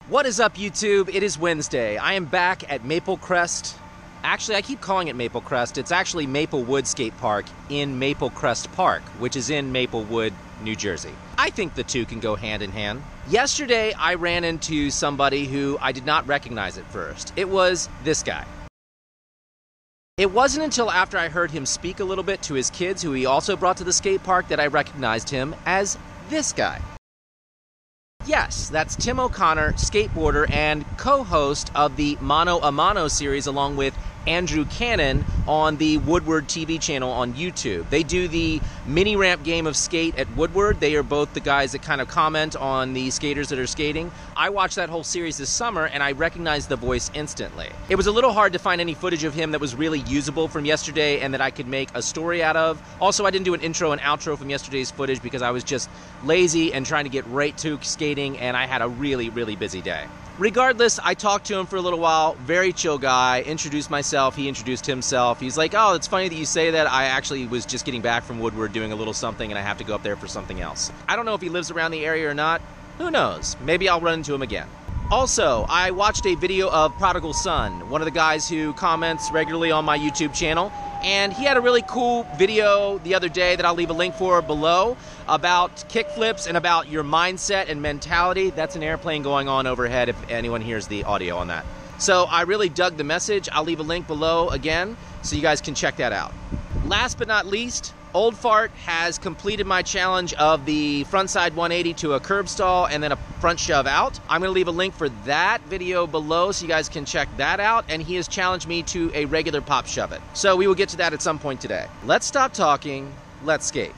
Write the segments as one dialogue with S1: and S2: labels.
S1: What is up, YouTube? It is Wednesday. I am back at Maple Crest. Actually, I keep calling it Maple Crest. It's actually Maplewood Skate Park in Maple Crest Park, which is in Maplewood, New Jersey. I think the two can go hand in hand. Yesterday, I ran into somebody who I did not recognize at first. It was this guy. It wasn't until after I heard him speak a little bit to his kids, who he also brought to the skate park, that I recognized him as this guy. Yes, that's Tim O'Connor, skateboarder and co-host of the Mano a Mano series along with Andrew Cannon on the Woodward TV channel on YouTube. They do the mini ramp game of skate at Woodward. They are both the guys that kind of comment on the skaters that are skating. I watched that whole series this summer and I recognized the voice instantly. It was a little hard to find any footage of him that was really usable from yesterday and that I could make a story out of. Also, I didn't do an intro and outro from yesterday's footage because I was just lazy and trying to get right to skating, and I had a really busy day. Regardless, I talked to him for a little while. Very chill guy. Introduced myself. He introduced himself. He's like, oh, it's funny that you say that. I actually was just getting back from Woodward doing a little something and I have to go up there for something else. I don't know if he lives around the area or not. Who knows? Maybe I'll run into him again. Also, I watched a video of Prodigal Son, one of the guys who comments regularly on my YouTube channel, and he had a really cool video the other day that I'll leave a link for below about kickflips and about your mindset and mentality. That's an airplane going on overhead if anyone hears the audio on that. So I really dug the message. I'll leave a link below again so you guys can check that out. Last but not least, Old Fart has completed my challenge of the frontside 180 to a curb stall and then a front shove out. I'm going to leave a link for that video below so you guys can check that out, and he has challenged me to a regular pop shove it. So we will get to that at some point today. Let's stop talking, let's skate.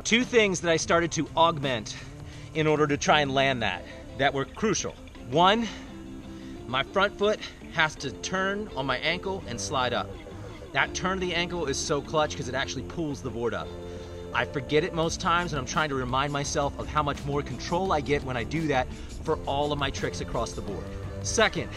S1: Two things that I started to augment in order to try and land that were crucial. One, my front foot has to turn on my ankle and slide up. That turn of the ankle is so clutch because it actually pulls the board up. I forget it most times, and I'm trying to remind myself of how much more control I get when I do that for all of my tricks across the board. Second,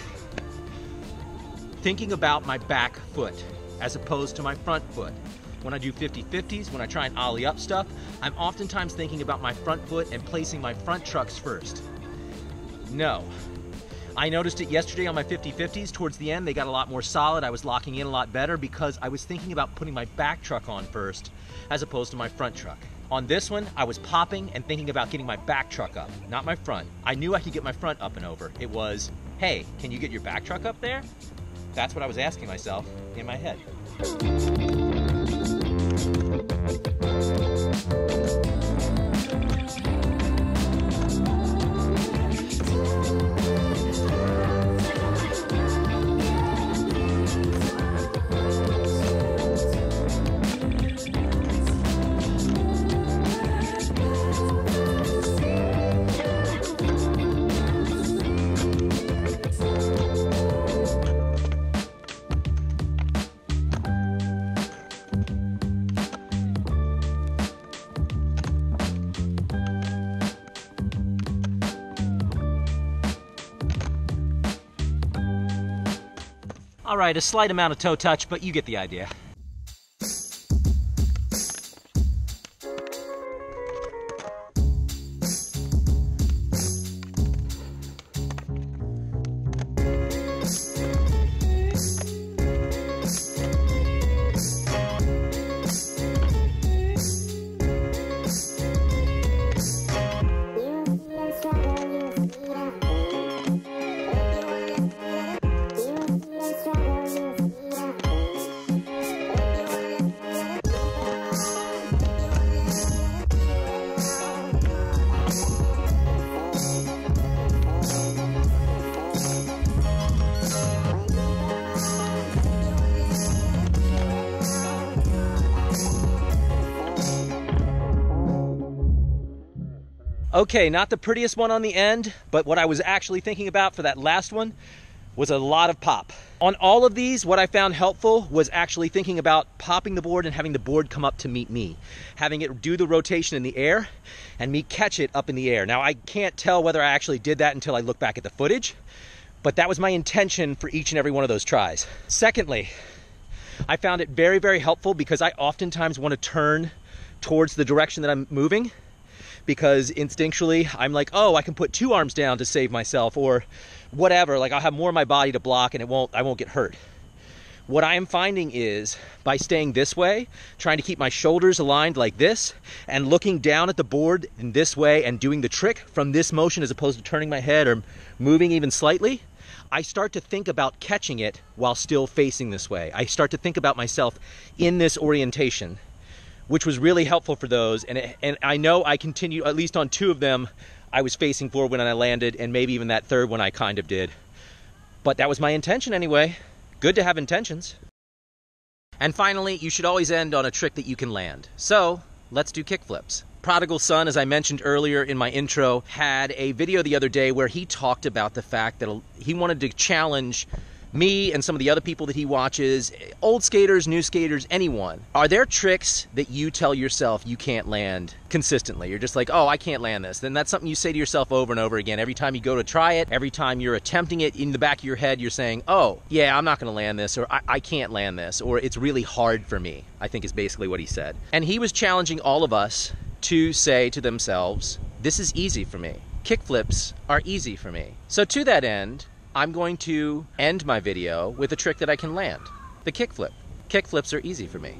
S1: thinking about my back foot as opposed to my front foot. When I do 50-50s, when I try and ollie up stuff, I'm oftentimes thinking about my front foot and placing my front trucks first. No. I noticed it yesterday on my 50-50s. Towards the end, they got a lot more solid. I was locking in a lot better because I was thinking about putting my back truck on first as opposed to my front truck. On this one, I was popping and thinking about getting my back truck up, not my front. I knew I could get my front up and over. It was, hey, can you get your back truck up there? That's what I was asking myself in my head. All right, a slight amount of toe touch, but you get the idea. Okay, not the prettiest one on the end, but what I was actually thinking about for that last one was a lot of pop. On all of these, what I found helpful was actually thinking about popping the board and having the board come up to meet me. Having it do the rotation in the air and me catch it up in the air. Now, I can't tell whether I actually did that until I look back at the footage, but that was my intention for each and every one of those tries. Secondly, I found it very, very helpful because I oftentimes want to turn towards the direction that I'm moving, because instinctually I'm like, oh, I can put two arms down to save myself or whatever. Like, I'll have more of my body to block and I won't get hurt. What I am finding is by staying this way, trying to keep my shoulders aligned like this and looking down at the board in this way and doing the trick from this motion as opposed to turning my head or moving even slightly, I start to think about catching it while still facing this way. I start to think about myself in this orientation, which was really helpful for those. And I know I continued, at least on two of them, I was facing forward when I landed, and maybe even that third one I kind of did. But that was my intention anyway. Good to have intentions. And finally, you should always end on a trick that you can land. So let's do kickflips. Prodigal Son, as I mentioned earlier in my intro, had a video the other day where he talked about the fact that he wanted to challenge me and some of the other people that he watches, old skaters, new skaters, anyone. Are there tricks that you tell yourself you can't land consistently? You're just like, oh, I can't land this. Then that's something you say to yourself over and over again. Every time you go to try it, every time you're attempting it, in the back of your head, you're saying, oh, yeah, I'm not gonna land this, or I can't land this, or it's really hard for me, I think is basically what he said. And he was challenging all of us to say to themselves, this is easy for me. Kickflips are easy for me. So to that end, I'm going to end my video with a trick that I can land, the kickflip. Kickflips are easy for me.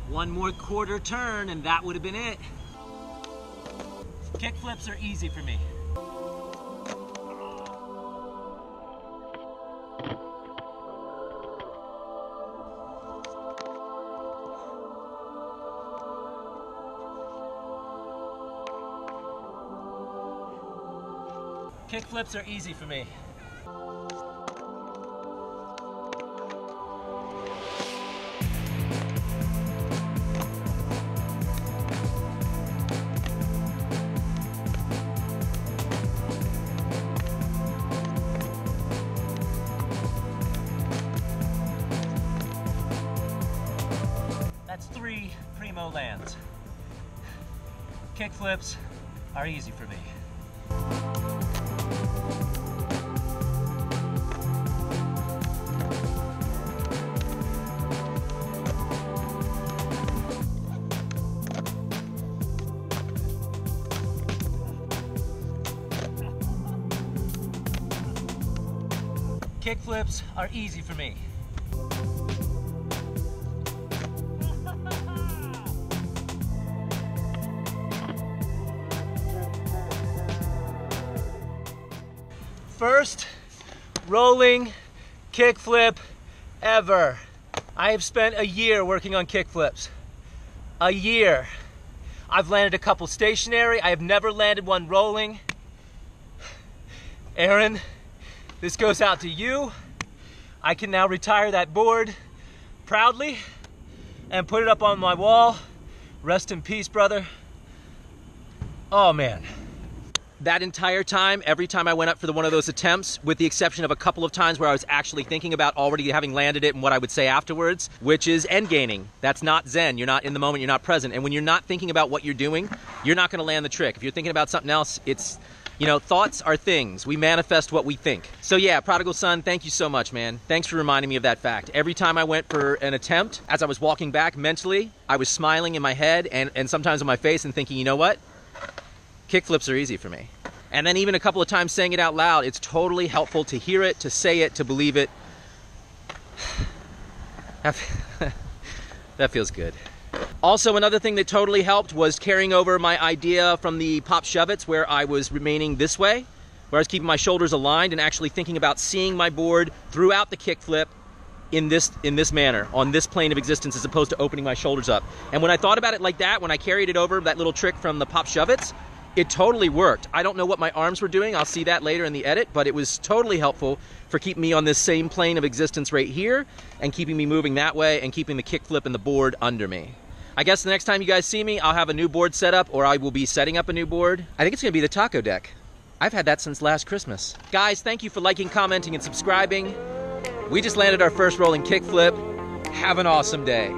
S1: One more quarter turn and that would have been it. Kickflips are easy for me. Kickflips are easy for me. That's 3 no lands. Kickflips are easy for me. Kickflips are easy for me. First rolling kickflip ever. I have spent a year working on kickflips. A year. I've landed a couple stationary. I have never landed one rolling. Aaron, this goes out to you. I can now retire that board proudly and put it up on my wall. Rest in peace, brother. Oh man. That entire time, every time I went up for one of those attempts, with the exception of a couple of times where I was actually thinking about already having landed it and what I would say afterwards, which is end gaining. That's not Zen. You're not in the moment, you're not present. And when you're not thinking about what you're doing, you're not gonna land the trick. If you're thinking about something else, it's, you know, thoughts are things. We manifest what we think. So yeah, prodigal son, thank you so much, man. Thanks for reminding me of that fact. Every time I went for an attempt, as I was walking back mentally, I was smiling in my head and sometimes on my face and thinking, you know what? Kickflips are easy for me. And then even a couple of times saying it out loud, it's totally helpful to hear it, to say it, to believe it. That feels good. Also, another thing that totally helped was carrying over my idea from the pop Shuvits, where I was remaining this way, where I was keeping my shoulders aligned and actually thinking about seeing my board throughout the kickflip in this manner, on this plane of existence, as opposed to opening my shoulders up. And when I thought about it like that, when I carried it over, that little trick from the pop Shuvits, it totally worked. I don't know what my arms were doing. I'll see that later in the edit, but it was totally helpful for keeping me on this same plane of existence right here and keeping me moving that way and keeping the kickflip and the board under me. I guess the next time you guys see me, I'll have a new board set up, or I will be setting up a new board. I think it's gonna be the taco deck. I've had that since last Christmas. Guys, thank you for liking, commenting, and subscribing. We just landed our first rolling kickflip. Have an awesome day.